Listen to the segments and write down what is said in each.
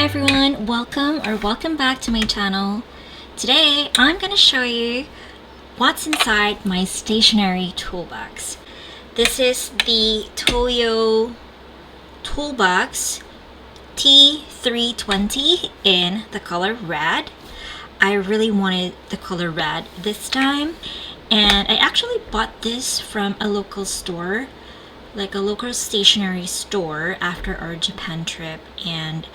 everyone, welcome back to my channel. Today I'm going to show you what's inside my stationery toolbox. This is the Toyo toolbox t-320 in the color red. I really wanted the color red this time, and I actually bought this from a local store, like a local stationery store, after our Japan trip. And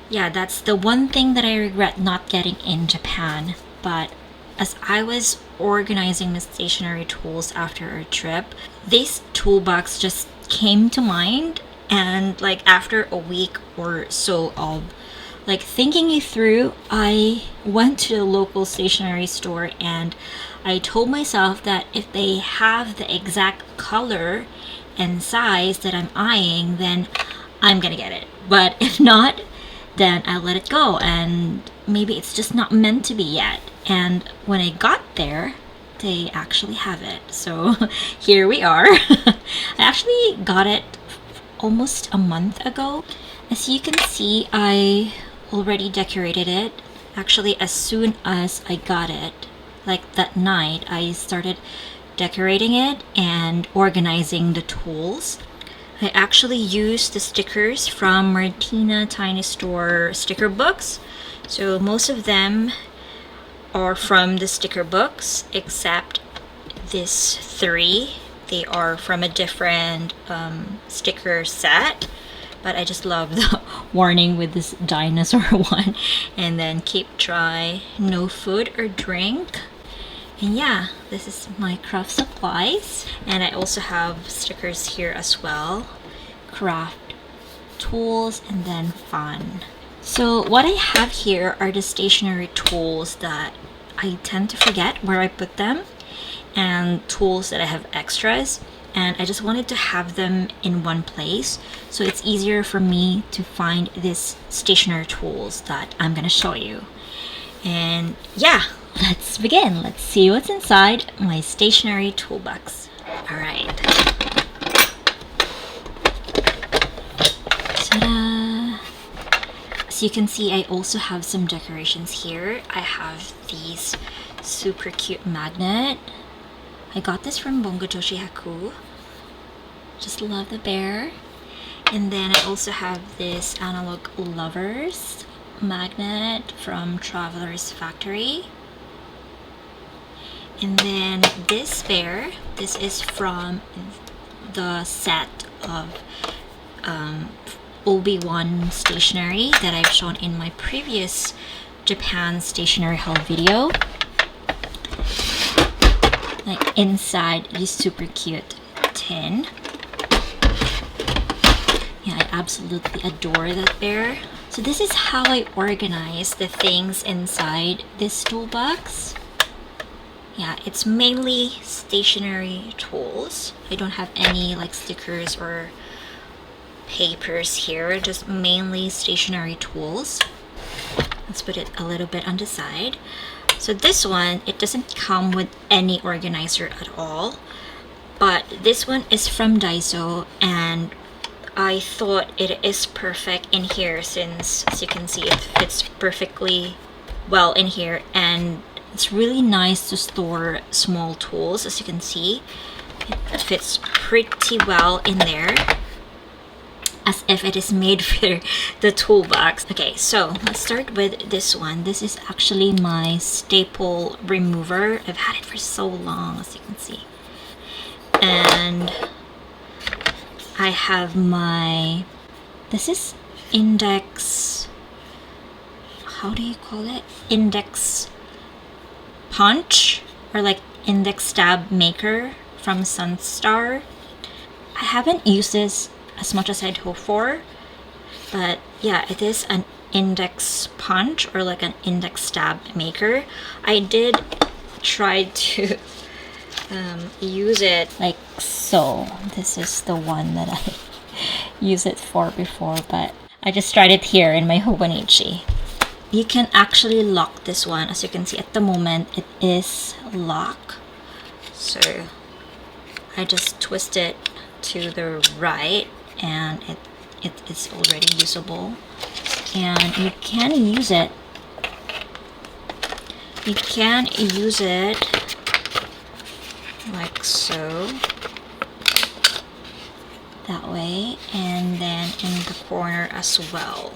yeah, that's the one thing that I regret not getting in Japan. But as I was organizing my stationery tools after our trip, this toolbox just came to mind. And like after a week or so of like thinking it through, I went to the local stationery store and I told myself that if they have the exact color and size that I'm eyeing, then I'm gonna get it. But if not, then I'll let it go, and maybe it's just not meant to be yet. And when I got there, they actually have it. So here we are. I actually got it almost a month ago. As you can see, I already decorated it. Actually, as soon as I got it, like that night, I started decorating it and organizing the tools. I actually used the stickers from Martina Tiny Store sticker books. So most of them are from the sticker books, except this three. They are from a different sticker set. But I just love the warning with this dinosaur one. And then keep dry, no food or drink. And yeah, this is my craft supplies. And I also have stickers here as well. Craft tools and then fun. So what I have here are the stationery tools that I tend to forget where I put them, and tools that I have extras. And I just wanted to have them in one place, so it's easier for me to find these stationery tools that I'm gonna show you. And yeah, let's begin. Let's see what's inside my stationery toolbox. All right. Ta-da! As you can see, I also have some decorations here. I have these super cute magnet. I got this from Bongojoshi Haku. Just love the bear. And then I also have this analog lovers magnet from Traveler's Factory. And then this bear, this is from the set of Obi-Wan stationery that I've shown in my previous Japan stationery haul video. Like inside this super cute tin. Yeah, I absolutely adore that bear. So this is how I organize the things inside this toolbox. Yeah, it's mainly stationery tools. I don't have any like stickers or papers here, just mainly stationery tools. Let's put it a little bit on the side. So this one, it doesn't come with any organizer at all, but this one is from Daiso, and I thought it is perfect in here since, as you can see, it fits perfectly well in here, and it's really nice to store small tools. As you can see, it fits pretty well in there, as if it is made for the toolbox. Okay, so let's start with this one. This is actually my staple remover. I've had it for so long, as you can see. And I have my, this is index, how do you call it? Index punch, or like index stab maker from Sunstar. I haven't used this as much as I'd hope for, but yeah, it is an index punch or like an index stab maker. I did try to use it like so. This is the one that I used it for before, but I just tried it here in my Hobonichi. You can actually lock this one. As you can see, at the moment it is locked, so I just twist it to the right and it is already usable. and you can use it. You can use it like so, that way, and then in the corner as well,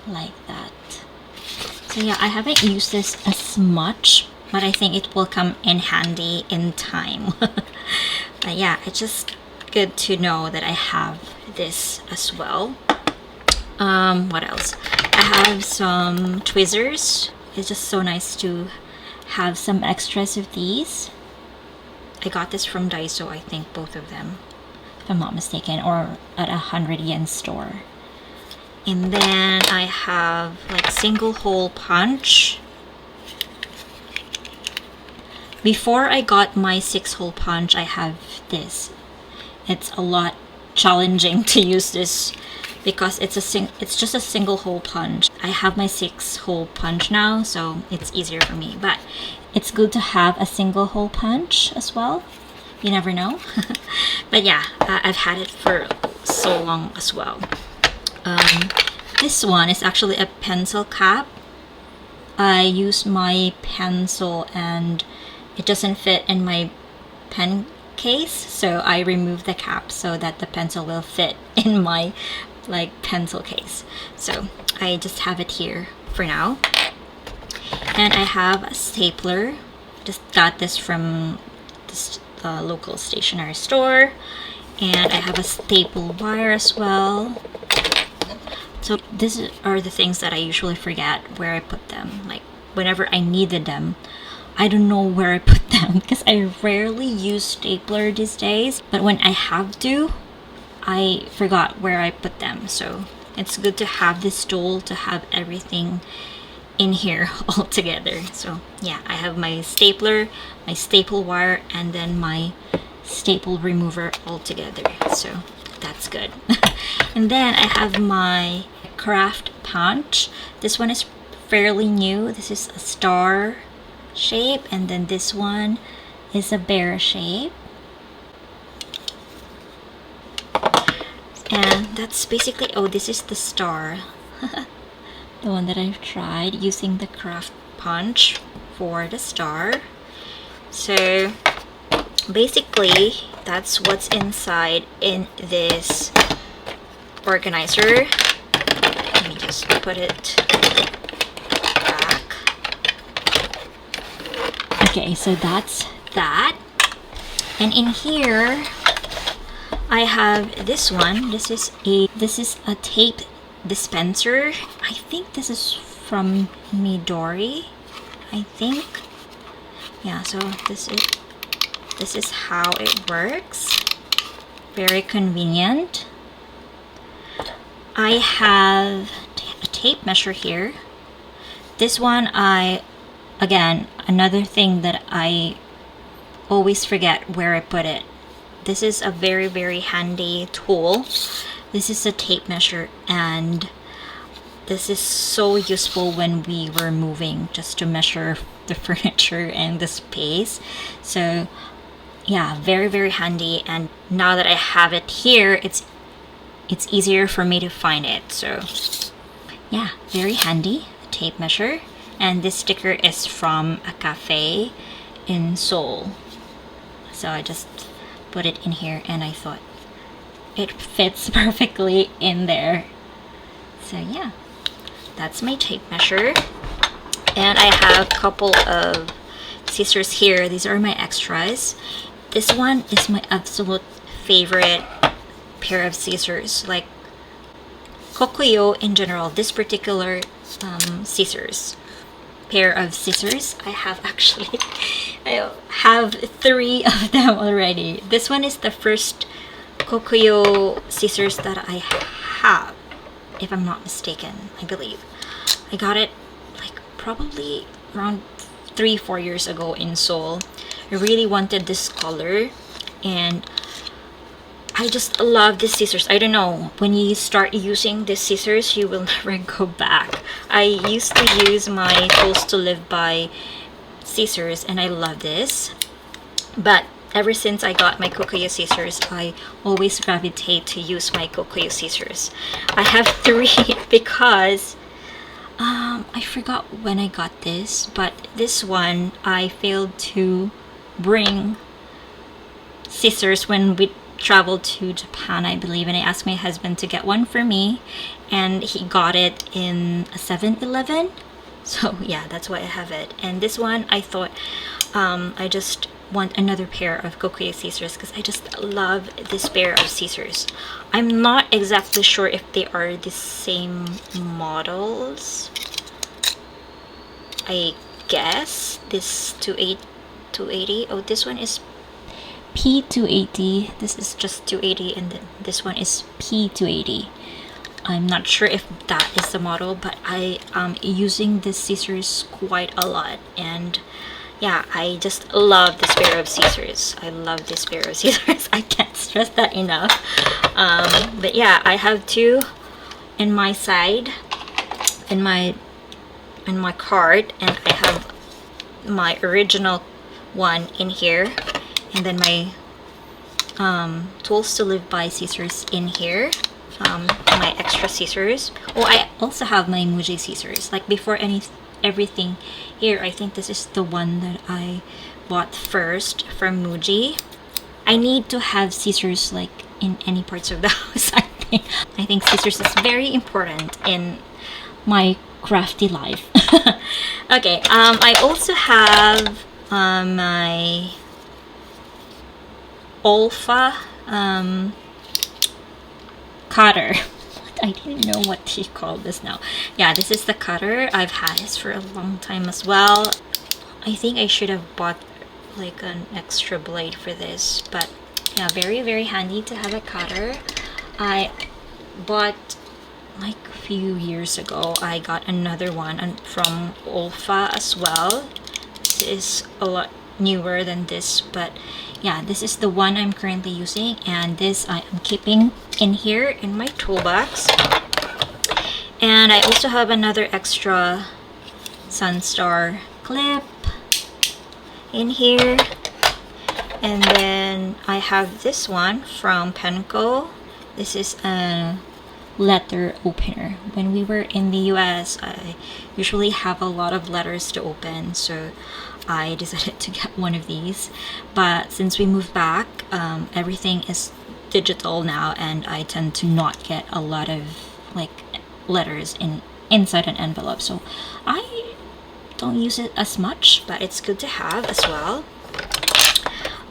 like that. So yeah, I haven't used this as much, but I think it will come in handy in time. But yeah, it's just good to know that I have this as well. What else? I have some tweezers. It's just so nice to have some extras of these. I got this from Daiso, I think, both of them, if I'm not mistaken, or at a 100 yen store. And then I have like single hole punch. Before I got my 6-hole punch, I have this. It's a lot challenging to use this because it's just a single hole punch. I have my 6-hole punch now, so it's easier for me. But it's good to have a single hole punch as well. You never know. But yeah, I've had it for so long as well. This one is actually a pencil cap. I used my pencil and it doesn't fit in my pen case, so I removed the cap so that the pencil will fit in my like pencil case. So I just have it here for now. And I have a stapler. Just got this from the local stationery store. And I have a staple wire as well. So these are the things that I usually forget where I put them. Like whenever I needed them, I don't know where I put them because I rarely use stapler these days. But when I have to, I forgot where I put them. So it's good to have this tool to have everything in here all together. So yeah, I have my stapler, my staple wire, and then my staple remover all together. So that's good. And then I have my craft punch. This one is fairly new. This is a star shape, and then this one is a bear shape. And that's basically, oh, this is the star. The one that I've tried using the craft punch for the star. So basically that's what's inside in this organizer. Let me just put it back. Okay, so that's that. And in here I have this one. This is a tape dispenser. I think this is from Midori, I think. Yeah, so this is how it works. Very convenient. I have a tape measure here. This one, again, another thing that I always forget where I put it. This is a very, very handy tool. This is a tape measure, and this is so useful when we were moving, just to measure the furniture and the space. So yeah, very, very handy. And now that I have it here, it's easier for me to find it. So yeah, very handy tape measure. And this sticker is from a cafe in Seoul. So I just put it in here, and I thought it fits perfectly in there. So yeah, that's my tape measure. And I have a couple of scissors here. These are my extras. This one is my absolute favorite pair of scissors, like Kokuyo in general. This particular pair of scissors, I have actually I have 3 of them already. This one is the first Kokuyo scissors that I have, if I'm not mistaken. I believe I got it like probably around 3-4 years ago in Seoul. I really wanted this color, and I just love these scissors. I don't know, when you start using these scissors, you will never go back. I used to use my Tools to Live by scissors, and I love this. But ever since I got my Kokuyo scissors, I always gravitate to use my Kokuyo scissors. I have 3 because I forgot when I got this, but this one I failed to bring scissors when we traveled to Japan, I believe, and I asked my husband to get one for me, and he got it in a 7-Eleven. So yeah, that's why I have it. And this one, I thought I just want another pair of Kokuyo scissors because I just love this pair of scissors. I'm not exactly sure if they are the same models. I guess this 280. Oh, this one is P280. This is just 280, and then this one is P280. I'm not sure if that is the model, but I am using this scissors quite a lot, and yeah, I just love this pair of scissors. I love this pair of scissors. I can't stress that enough. But yeah, I have 2 in my side, in my cart, and I have my original one in here, and then my tools to live by scissors in here. My extra scissors. Oh, I also have my Muji scissors. Like before everything here, I think this is the one that I bought first from Muji. I need to have scissors like in any parts of the house. I think scissors is very important in my crafty life. Okay, I also have my Olfa cutter. I didn't know what to call this now. Yeah, this is the cutter. I've had this for a long time as well. I think I should have bought like an extra blade for this, but yeah, very, very handy to have a cutter. I bought like a few years ago. I got another one from Olfa as well. This is a lot newer than this, but yeah, this is the one I'm currently using, and this I am keeping in here in my toolbox. And I also have another extra Sunstar clip in here, and then I have this one from Penco. This is a letter opener. When we were in the US, I usually have a lot of letters to open, so I decided to get one of these. But since we moved back, everything is digital now, and I tend to not get a lot of like letters inside an envelope, so I don't use it as much, but it's good to have as well.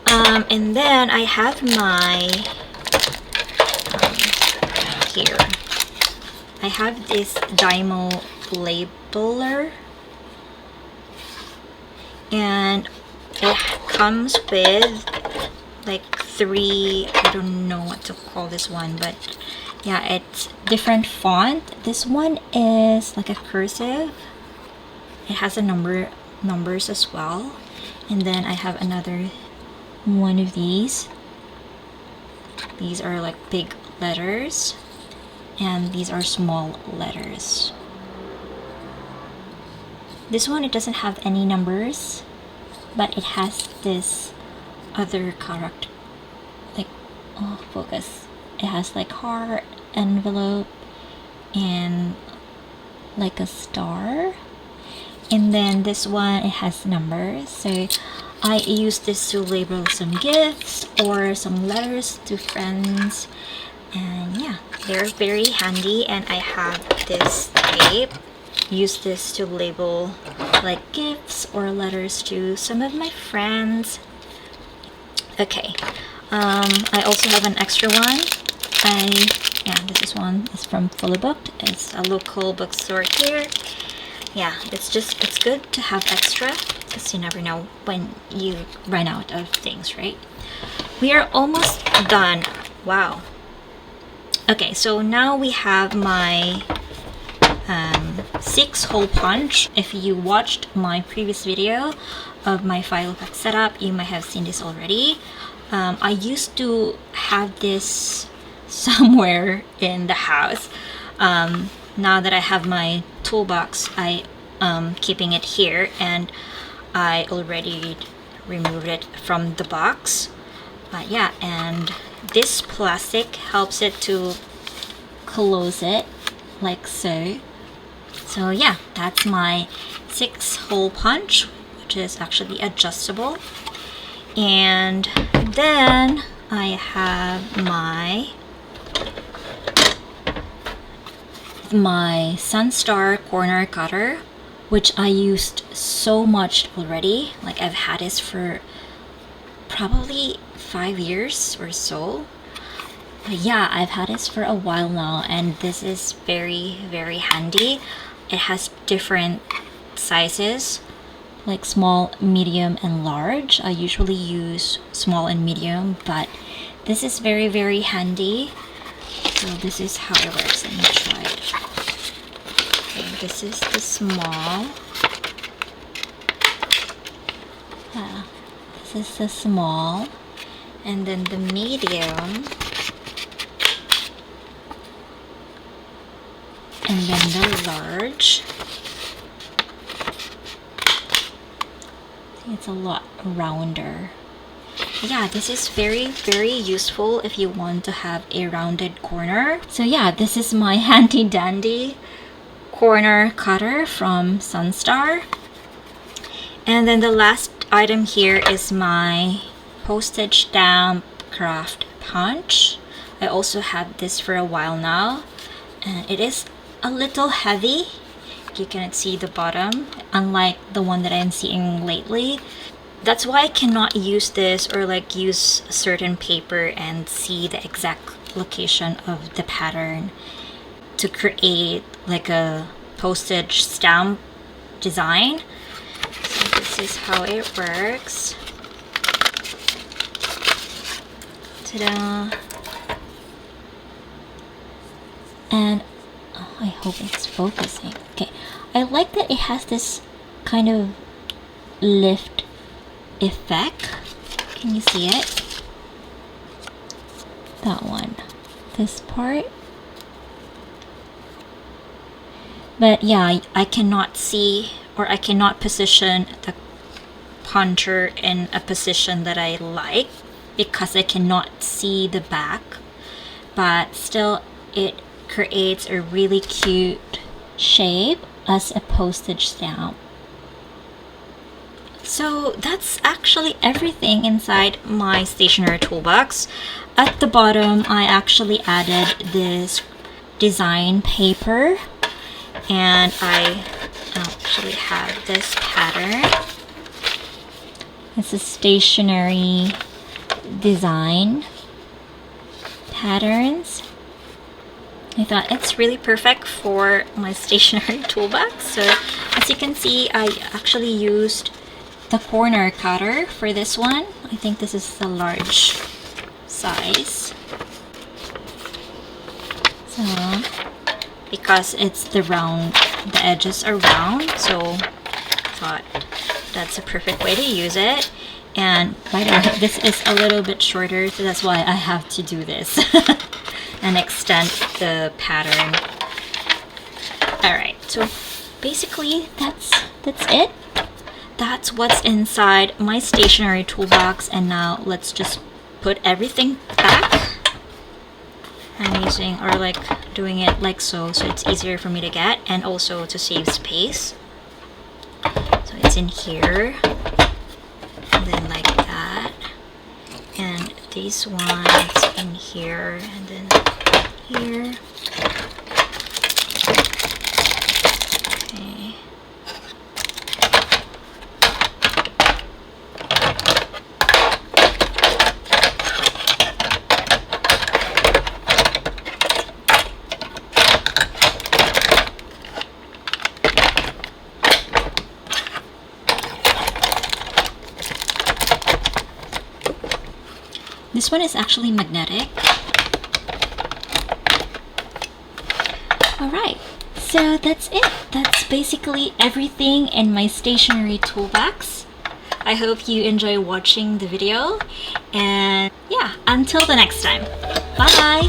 And then I have my here I have this Dymo labeler, and it comes with like 3, I don't know what to call this one, but yeah, it's different font. This one is like a cursive. It has a numbers as well. And then I have another one of these. These are like big letters, and these are small letters. This one, it doesn't have any numbers, but it has this other character, like, oh, focus. It has like heart, envelope, and like a star. And then this one, it has numbers, so I use this to label some gifts or some letters to friends. And yeah, they're very handy. And I have this tape. Use this to label like gifts or letters to some of my friends. Okay, I also have an extra one. This one is from Fully Booked. It's a local bookstore here. Yeah, it's good to have extra, because you never know when you run out of things, right? We are almost done. Wow. Okay, so now we have my 6-hole punch. If you watched my previous video of my file pack setup, you might have seen this already. I used to have this somewhere in the house. Now that I have my toolbox, I keeping it here, and I already removed it from the box. But yeah, and this plastic helps it to close it like so. So yeah, that's my 6-hole punch, which is actually adjustable. And then I have my Sunstar corner cutter, which I used so much already. Like I've had this for probably 5 years or so. But yeah, I've had this for a while now, and this is very, very handy. It has different sizes, like small, medium, and large. I usually use small and medium, but this is very, very handy. So this is how it works. Let me try it. Okay, this is the small. This is the small, and then the medium, and then the large. It's a lot rounder. Yeah, this is very, very useful if you want to have a rounded corner. So yeah, this is my handy dandy corner cutter from Sunstar. And then the last item here is my postage stamp craft punch. I also had this for a while now, and it is a little heavy. You cannot see the bottom, unlike the one that I'm seeing lately. That's why I cannot use this or like use certain paper and see the exact location of the pattern to create like a postage stamp design. So this is how it works. Ta-da! And I hope it's focusing. Okay, I like that it has this kind of lift effect. Can you see it? That one. This part. But yeah, I cannot see, or I cannot position the puncher in a position that I like because I cannot see the back. But still, it creates a really cute shape as a postage stamp. So that's actually everything inside my stationery toolbox. At the bottom, I actually added this design paper, and I actually have this pattern. It's a stationery design patterns. I thought it's really perfect for my stationery toolbox. So as you can see, I actually used the corner cutter for this one. I think this is the large size. So because it's the round, the edges are round, so I thought that's a perfect way to use it. And by the way, this is a little bit shorter, so that's why I have to do this and extend the pattern. Alright, so basically that's it. That's what's inside my stationery toolbox, and now let's just put everything back. I'm using, or like doing it like so it's easier for me to get and also to save space. So it's in here, and then like that, and this one's in here, and then here. Okay. This one is actually magnetic. Alright, so that's it. That's basically everything in my stationery toolbox. I hope you enjoy watching the video, and yeah, until the next time. Bye!